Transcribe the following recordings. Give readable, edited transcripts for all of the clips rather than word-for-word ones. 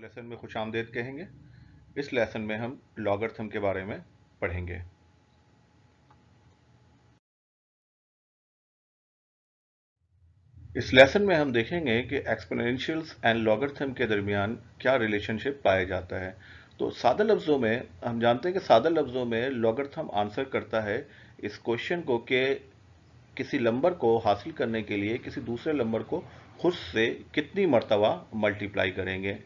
Lesson में खुशामदीद कहेंगे। इस लेसन में हम लॉगरिथम के बारे में पढ़ेंगे। इस लेसन में हम देखेंगे कि एक्सपोनेंशियल्स एंड लॉगरिथम के दरमियान क्या रिलेशनशिप पाया जाता है। तो सादा लफ्ज़ों में हम जानते हैं कि सादा लफ्ज़ों में लॉगरिथम आंसर करता है इस क्वेश्चन को कि किसी नंबर को हासिल करने के लिए किसी दूसरे नंबर को खुद से कितनी मर्तबा मल्टीप्लाई करेंगे।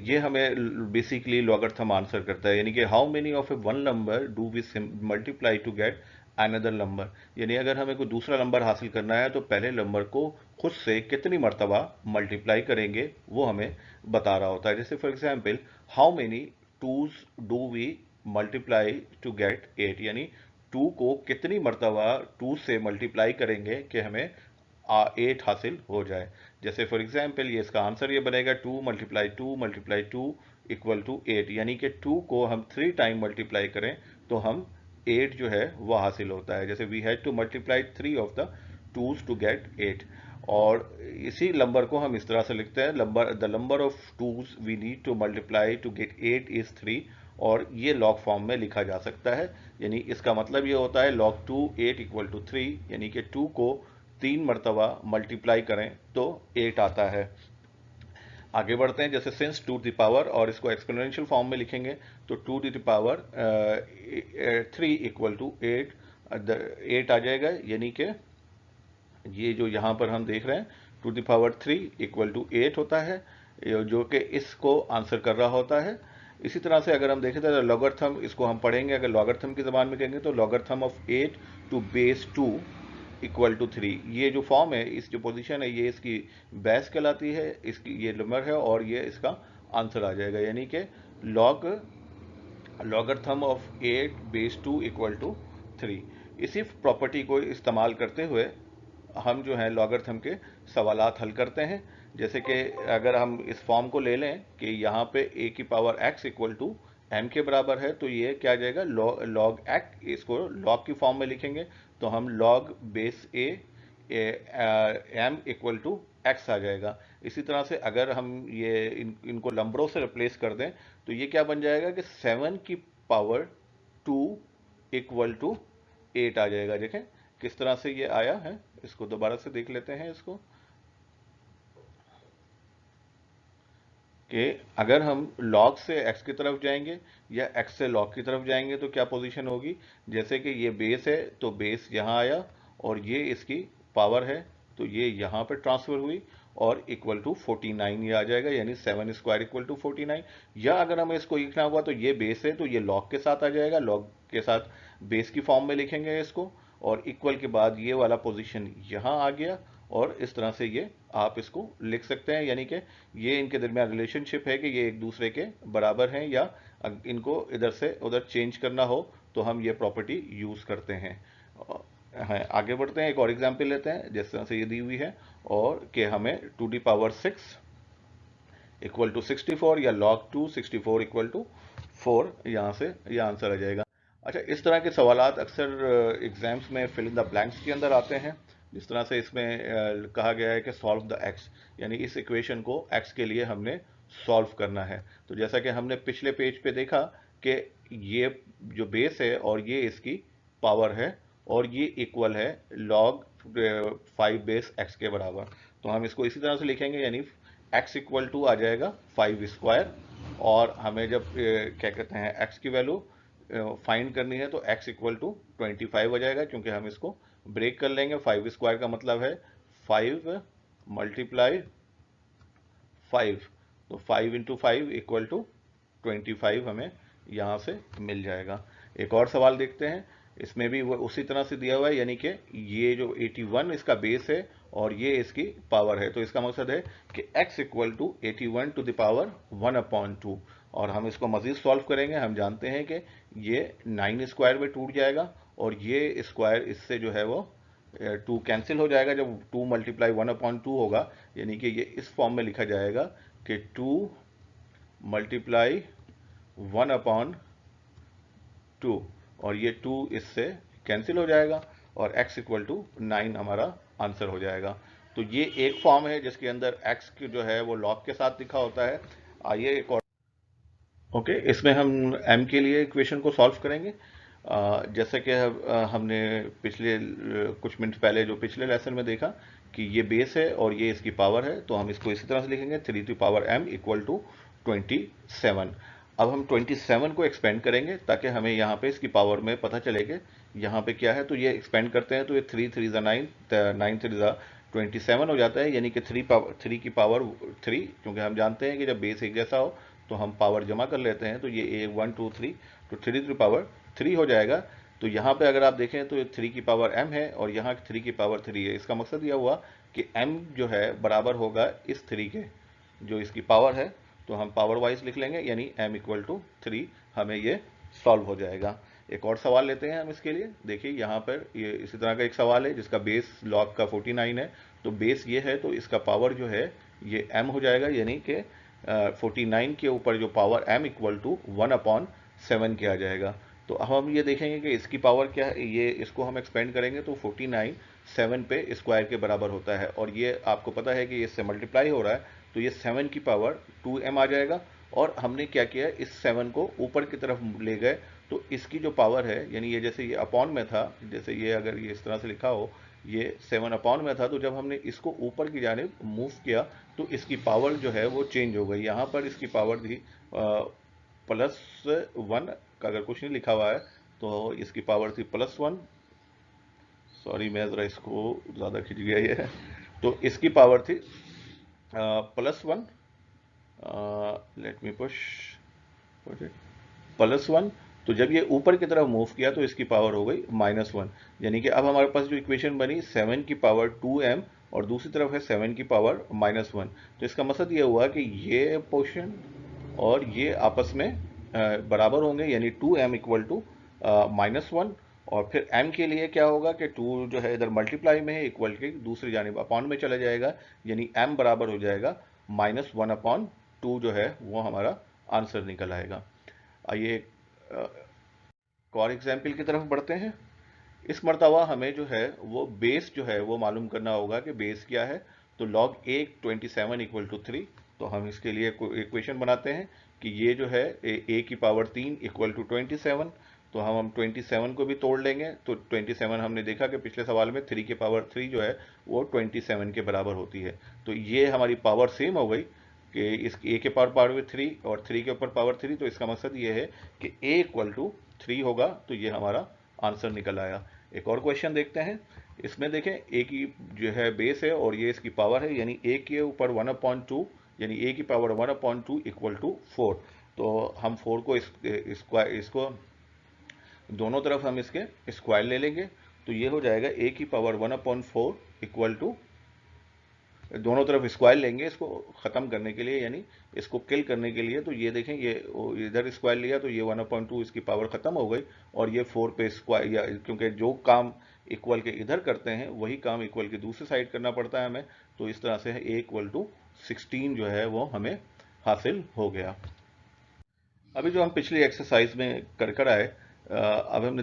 ये हमें बेसिकली लॉगरिथम आंसर करता है, यानी कि how many of a one number do we multiply to get another number. यानी अगर हमें कोई दूसरा नंबर हासिल करना है तो पहले नंबर को खुद से कितनी मर्तबा मल्टीप्लाई करेंगे वो हमें बता रहा होता है। जैसे for example how many twos do we multiply to get 8, यानी 2 को कितनी मर्तबा 2 से मल्टीप्लाई करेंगे कि हमें 8 हासिल हो जाए। जैसे फॉर एग्जाम्पल ये इसका आंसर ये बनेगा 2 मल्टीप्लाई टू इक्वल टू 8, यानी कि 2 को हम 3 टाइम मल्टीप्लाई करें तो हम 8 जो है वो हासिल होता है। जैसे we had to multiply 3 of the twos to get 8। और इसी नंबर को हम इस तरह से लिखते हैं the number of twos we need to multiply to get 8 is 3। और ये लॉग फॉर्म में लिखा जा सकता है, यानी इसका मतलब ये होता है log 2 8 इक्वल टू 3, यानी कि 2 को 3 मरतबा मल्टीप्लाई करें तो 8 आता है। आगे बढ़ते हैं, जैसे सिंस टू द पावर, और इसको एक्सपोनेंशियल फॉर्म में लिखेंगे तो 2 to the power 3 equal to 8 8 आ जाएगा। यानी कि ये जो यहाँ पर हम देख रहे हैं 2 to the power 3 equal to 8 होता है, जो कि इसको आंसर कर रहा होता है। इसी तरह से अगर हम देखें तो लॉगरिथम, इसको हम पढ़ेंगे अगर लॉगरिथम की ज़बान में कहेंगे तो logarithm of 8 to base 2 equal to 3। ये जो फॉर्म है, इस जो पोजीशन है, ये इसकी बेस कहलाती है, इसकी ये नंबर है और ये इसका आंसर आ जाएगा। यानी कि logarithm of 8 base 2 equal to 3। इसी प्रॉपर्टी को इस्तेमाल करते हुए हम जो है लॉगरिथम के सवालात हल करते हैं। जैसे कि अगर हम इस फॉर्म को ले लें कि यहाँ पे a की power x equal to m के बराबर है, तो ये क्या आ जाएगा log x, इसको log की फॉर्म में लिखेंगे तो हम log base a m equal to x आ जाएगा। इसी तरह से अगर हम इनको नंबरों से रिप्लेस कर दें तो ये क्या बन जाएगा कि 7 की पावर 2 इक्वल टू 8 आ जाएगा। देखें किस तरह से ये आया है, इसको दोबारा से देख लेते हैं इसको, कि अगर हम log से x की तरफ जाएंगे या x से log की तरफ जाएंगे तो क्या पोजीशन होगी। जैसे कि ये बेस है तो बेस यहाँ आया और ये इसकी पावर है तो ये यहाँ पे ट्रांसफर हुई और इक्वल टू 49 ये आ जाएगा, यानी 7 स्क्वायर इक्वल टू 49। या अगर हमें इसको लिखना हुआ तो ये बेस है तो ये log के साथ आ जाएगा, log के साथ बेस की फॉर्म में लिखेंगे इसको, और इक्वल के बाद ये वाला पोजीशन यहाँ आ गया और इस तरह से ये आप इसको लिख सकते हैं। यानी कि ये इनके दरमियान रिलेशनशिप है कि ये एक दूसरे के बराबर हैं, या इनको इधर से उधर चेंज करना हो तो हम ये प्रॉपर्टी यूज़ करते हैं। हाँ, आगे बढ़ते हैं, एक और एग्जांपल लेते हैं जिस तरह से ये दी हुई है, और कि हमें 2 की पावर 6 इक्वल टू 64 या log 2 64 इक्वल टू 4, यहाँ से ये आंसर आ जाएगा। अच्छा, इस तरह के सवालात अक्सर एग्जाम्स में फिल इन द ब्लैंक्स के अंदर आते हैं। जिस तरह से इसमें कहा गया है कि सॉल्व द एक्स, यानी इस इक्वेशन को एक्स के लिए हमने सॉल्व करना है। तो जैसा कि हमने पिछले पेज पे देखा कि ये जो बेस है और ये इसकी पावर है और ये इक्वल है log 5 बेस एक्स के बराबर। तो हम इसको इसी तरह से लिखेंगे, यानी x इक्वल टू आ जाएगा 5 स्क्वायर, और हमें जब क्या कहते हैं x की वैल्यू फाइंड करनी है तो x इक्वल टू 25 हो जाएगा, क्योंकि हम इसको ब्रेक कर लेंगे। 5 स्क्वायर का मतलब है 5 मल्टीप्लाई 5, तो 5 इंटू 5 इक्वल टू 25 हमें यहाँ से मिल जाएगा। एक और सवाल देखते हैं, इसमें भी वो उसी तरह से दिया हुआ है, यानी कि ये जो 81 इसका बेस है और ये इसकी पावर है, तो इसका मकसद है कि x equal to 81 to the power 1/2। और हम इसको मजीद सॉल्व करेंगे, हम जानते हैं कि ये 9 स्क्वायर में टूट जाएगा और ये स्क्वायर इससे जो है वो 2 कैंसिल हो जाएगा जब 2 मल्टीप्लाई 1/2 होगा, यानी कि ये इस फॉर्म में लिखा जाएगा कि 2 मल्टीप्लाई 1/2, और ये 2 इससे कैंसिल हो जाएगा और x इक्वल टू 9 हमारा आंसर हो जाएगा। तो ये एक फॉर्म है जिसके अंदर x जो है वो log के साथ लिखा होता है। आइए एक और ओके इसमें हम m के लिए इक्वेशन को सॉल्व करेंगे। जैसे कि हमने पिछले कुछ मिनट पहले जो पिछले लेसन में देखा कि ये बेस है और ये इसकी पावर है, तो हम इसको इसी तरह से लिखेंगे 3 to power m equal to 27। अब हम 27 को एक्सपेंड करेंगे ताकि हमें यहाँ पे इसकी पावर में पता चले कि यहाँ पे क्या है। तो ये एक्सपेंड करते हैं तो ये 3 3 ज़ा 9, 9 3 ज़ा 27 हो जाता है, यानी कि 3 की पावर 3, क्योंकि हम जानते हैं कि जब बेस एक जैसा हो तो हम पावर जमा कर लेते हैं। तो ये 1 2 3 तो 3 टू पावर 3 हो जाएगा। तो यहाँ पे अगर आप देखें तो 3 की पावर m है और यहाँ 3 की पावर 3 है। इसका मकसद यह हुआ कि m जो है बराबर होगा इस 3 के, जो इसकी पावर है। तो हम पावर वाइज लिख लेंगे, यानी m इक्वल टू 3, हमें ये सॉल्व हो जाएगा। एक और सवाल लेते हैं हम इसके लिए। देखिए यहाँ पर ये इसी तरह का एक सवाल है जिसका बेस लॉग का 49 है। तो बेस ये है तो इसका पावर जो है ये m हो जाएगा, यानी कि 49 के ऊपर जो पावर m इक्वल टू 1/7 के आ जाएगा। तो अब हम ये देखेंगे कि इसकी पावर क्या है। ये इसको हम एक्सपेंड करेंगे तो 49 7 पे स्क्वायर के बराबर होता है, और ये आपको पता है कि ये इससे मल्टीप्लाई हो रहा है, तो ये 7 की पावर 2m आ जाएगा। और हमने क्या किया, इस 7 को ऊपर की तरफ ले गए, तो इसकी जो पावर है, यानी ये जैसे ये अपॉन में था, जैसे ये अगर ये इस तरह से लिखा हो, ये 7 अपॉन में था, तो जब हमने इसको ऊपर की जानिब मूव किया तो इसकी पावर जो है वो चेंज हो गई। यहाँ पर इसकी पावर थी +1, अगर कुछ नहीं लिखा हुआ है तो इसकी पावर थी +1। सॉरी मैं ज़रा इसको ज़्यादा खिंच गया ये। तो इसकी पावर थी +1, लेट मी पुश +1। तो जब ये ऊपर की तरफ मूव किया तो इसकी पावर हो गई -1, यानी कि अब हमारे पास जो इक्वेशन बनी 7 की पावर 2m और दूसरी तरफ है 7 की पावर -1। तो इसका मतलब ये हुआ कि ये पोर्शन और ये आपस में बराबर होंगे, यानी 2m इक्वल टू -1। और फिर m के लिए क्या होगा कि 2 जो है इधर मल्टीप्लाई में है, इक्वल के दूसरी जानिब अपॉन में चला जाएगा, यानी m बराबर हो जाएगा -1/2 जो है वो हमारा आंसर निकल आएगा। आइए एक और एग्जाम्पल की तरफ बढ़ते हैं। इस मर्तबा हमें जो है वो बेस जो है वो मालूम करना होगा कि बेस क्या है। तो log a 27 इक्वल टू 3। तो हम इसके लिए इक्वेशन बनाते हैं कि ये जो है a की पावर 3 इक्वल टू 27। तो हम 27 को भी तोड़ लेंगे। तो 27 हमने देखा कि पिछले सवाल में 3 की पावर 3 जो है वो 27 के बराबर होती है। तो ये हमारी पावर सेम हो गई कि इस a के पावर 3 और 3 के ऊपर पावर 3। तो इसका मकसद ये है कि a इक्वल टू 3 होगा, तो ये हमारा आंसर निकल आया। एक और क्वेश्चन देखते हैं। इसमें देखें a की जो है बेस है और ये इसकी पावर है, यानी a के ऊपर 1/2, यानी a की पावर 1/2 इक्वल टू 4। तो हम 4 को इसको दोनों तरफ हम इसके स्क्वायर ले लेंगे। तो ये हो जाएगा a की पावर 1/4 इक्वल टू, दोनों तरफ स्क्वायर लेंगे इसको ख़त्म करने के लिए, यानी इसको किल करने के लिए। तो ये देखें, ये इधर स्क्वायर लिया तो ये 1/2 इसकी पावर ख़त्म हो गई, और ये 4 पे स्क्वायर, या क्योंकि जो काम इक्वल के इधर करते हैं वही काम इक्वल के दूसरी साइड करना पड़ता है हमें। तो इस तरह से a इक्वल टू 16 जो है वो हमें हासिल हो गया। अभी जो हम पिछली एक्सरसाइज में कर आए, अब हमने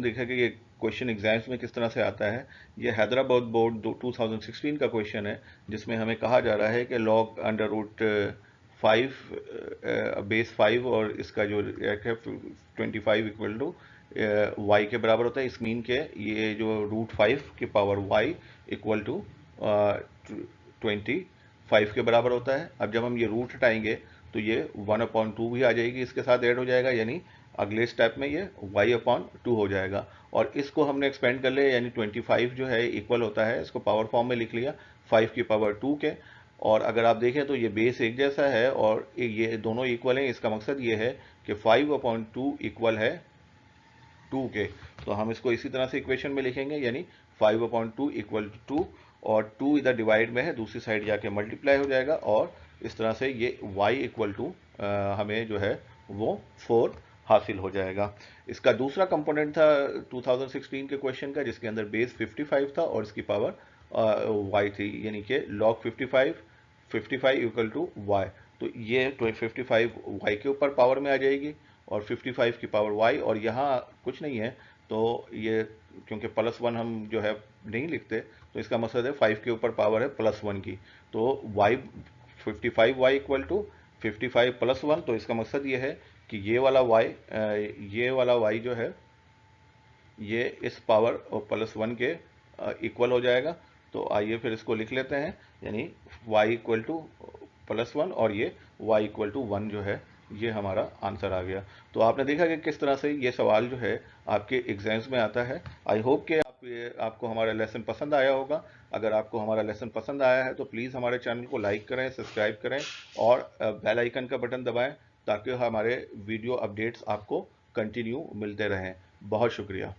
देखा कि ये क्वेश्चन एग्जाम्स में किस तरह से आता है। ये हैदराबाद बोर्ड 2016 का क्वेश्चन है, जिसमें हमें कहा जा रहा है कि log √5 बेस 5 और इसका जो एक है 25 इक्वल टू y के बराबर होता है। इस मीन के ये जो √5 की पावर y इक्वल टू 25 के बराबर होता है। अब जब हम ये रूट हटाएंगे तो ये 1/2 भी आ जाएगी, इसके साथ ऐड हो जाएगा, यानी अगले स्टेप में ये y/2 हो जाएगा। और इसको हमने एक्सपेंड कर लिया, यानी 25 जो है इक्वल होता है, इसको पावर फॉर्म में लिख लिया 5 की पावर 2 के। और अगर आप देखें तो ये बेस एक जैसा है और ये दोनों इक्वल हैं। इसका मकसद ये है कि 5/2 इक्वल है 2 के। तो हम इसको इसी तरह से इक्वेशन में लिखेंगे, यानी 5/2 इक्वल टू 2, और 2 इधर डिवाइड में है, दूसरी साइड जाके मल्टीप्लाई हो जाएगा, और इस तरह से ये y इक्वल टू हमें जो है वो 4 हासिल हो जाएगा। इसका दूसरा कंपोनेंट था 2016 के क्वेश्चन का, जिसके अंदर बेस 55 था और इसकी पावर y थी, यानी कि log 55 इक्वल टू y। तो ये 55 y के ऊपर पावर में आ जाएगी और 55 की पावर y, और यहाँ कुछ नहीं है तो ये क्योंकि +1 हम जो है नहीं लिखते, तो इसका मतलब है 5 के ऊपर पावर है +1 की। तो y 55y इक्वल टू 55 + 1, तो इसका मकसद ये है कि ये वाला y जो है ये इस पावर और +1 के इक्वल हो जाएगा। तो आइए फिर इसको लिख लेते हैं, यानी y = +1 और ये y = 1 जो है ये हमारा आंसर आ गया। तो आपने देखा कि किस तरह से ये सवाल जो है आपके एग्जाम्स में आता है। आई होप कि आपको हमारा लेसन पसंद आया होगा। अगर आपको हमारा लेसन पसंद आया है तो प्लीज़ हमारे चैनल को लाइक करें, सब्सक्राइब करें और बेल आइकन का बटन दबाएं, ताकि हमारे वीडियो अपडेट्स आपको कंटिन्यू मिलते रहें। बहुत शुक्रिया।